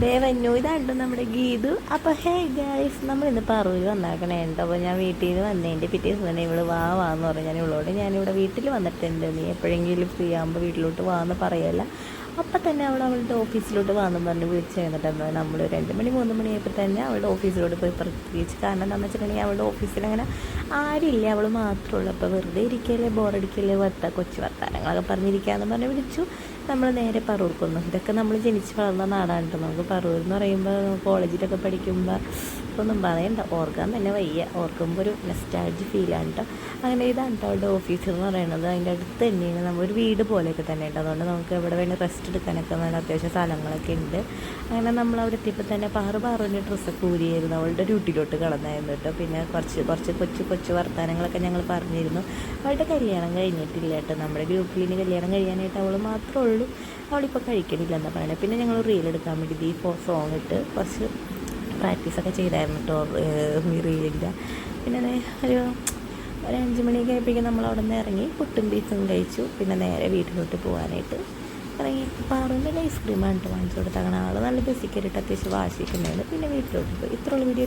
ദേവന്നു ഇതാണ്ടോ നമ്മുടെ ഗീതു. അപ്പോൾ ഹേ ഗൈസ്, നമ്മളിന്ന് പറവൂർ വന്നാക്കണേ ഉണ്ട്. അപ്പോൾ ഞാൻ വീട്ടിൽ നിന്ന് വന്നതിൻ്റെ പിറ്റേ ദിവസം തന്നെ ഇവള് വാന്ന് പറഞ്ഞു. ഞാനിവിടെ വീട്ടിൽ വന്നിട്ടുണ്ട്, നീ എപ്പോഴെങ്കിലും ഫ്രീ ആകുമ്പോൾ വീട്ടിലോട്ട് വാന്ന് പറയല്ല. അപ്പം തന്നെ അവളുടെ ഓഫീസിലോട്ട് വാന്ന് പറഞ്ഞ് വിളിച്ച് കഴിഞ്ഞിട്ടുണ്ടോ. നമ്മൾ 2 മണി 3 മണിയായപ്പോൾ തന്നെ അവളുടെ ഓഫീസിലോട്ട് പോയി പ്രത്യേകിച്ച്. കാരണം എന്താണെന്ന് വെച്ചിട്ടുണ്ടെങ്കിൽ അവളുടെ ഓഫീസിൽ അങ്ങനെ ആരില്ല, അവൾ മാത്രമേ ഉള്ളൂ. അപ്പോൾ വെറുതെ ഇരിക്കല്ലേ, ബോറടിക്കല്ലേ, കൊച്ചു വർത്താനങ്ങളൊക്കെ പറഞ്ഞിരിക്കാമെന്ന് പറഞ്ഞ് വിളിച്ചു. നമ്മൾ നേരെ പറവൂർക്ക് വന്നു. ഇതൊക്കെ നമ്മൾ ജനിച്ച് വളർന്ന നാടാണ് കേട്ടോ. നമുക്ക് പറവൂർ എന്ന് പറയുമ്പോൾ കോളേജിലൊക്കെ പഠിക്കുമ്പോൾ ഒന്നും പറയണ്ട, ഓർക്കാൻ തന്നെ വയ്യ. ഓർക്കുമ്പോൾ ഒരു നെസ്റ്റാൾജി ഫീലാണ് കേട്ടോ. അങ്ങനെ ഇതാണ് കേട്ടോ അവളുടെ ഓഫീസ് എന്ന് പറയുന്നത്. അതിൻ്റെ അടുത്ത് തന്നെയാണ് നമ്മളൊരു വീട് പോലെയൊക്കെ തന്നെ ഉണ്ട്. അതുകൊണ്ട് നമുക്ക് എവിടെ വേണേൽ റെസ്റ്റ് എടുക്കാനൊക്കെ നല്ല അത്യാവശ്യം സ്ഥലങ്ങളൊക്കെ ഉണ്ട്. അങ്ങനെ നമ്മൾ അവിടെ എത്തിയപ്പോൾ തന്നെ പാറുവിൻ്റെ ഡ്രസ്സൊക്കെ ഊരിയായിരുന്നു. അവളുടെ ഡ്യൂട്ടിയിലോട്ട് കടന്നായിരുന്നു കേട്ടോ. പിന്നെ കുറച്ച് കൊച്ചു വർത്തമാനങ്ങളൊക്കെ ഞങ്ങൾ പറഞ്ഞിരുന്നു. അവളുടെ കല്യാണം കഴിഞ്ഞിട്ടില്ല കേട്ടോ. നമ്മുടെ ഗ്രൂപ്പിൽ കല്യാണം കഴിയാനായിട്ട് അവൾ മാത്രമേ ഉള്ളൂ. അവളിപ്പോൾ കഴിക്കണില്ല എന്നാണ് പറയുന്നത്. പിന്നെ ഞങ്ങൾ റീൽ എടുക്കാൻ വേണ്ടി സോങ് ഇട്ട് കുറച്ച് പ്രാക്ടീസൊക്കെ ചെയ്തായിരുന്നു കേട്ടോ റീലില്ല. പിന്നെ ഒരു 5 മണിയൊക്കെ ആയപ്പോഴേക്കും നമ്മൾ അവിടെ നിന്ന് ഇറങ്ങി പുട്ടും ബീഫും കഴിച്ചു. പിന്നെ നേരെ വീട്ടിലോട്ട് പോകാനായിട്ട് ഇറങ്ങി. പാറുവിൻ്റെ ഐസ്ക്രീമാണ് കേട്ടോ വാങ്ങിച്ചു കൊടുത്താൽ. അങ്ങനെ ആൾ നല്ല ബസ്സിക്കറിയിട്ട് അത്യാവശ്യം വാശിക്കുന്നുണ്ട്. പിന്നെ വീട്ടിലോട്ട് പോയി. ഇത്രയുള്ള വീഡിയോ.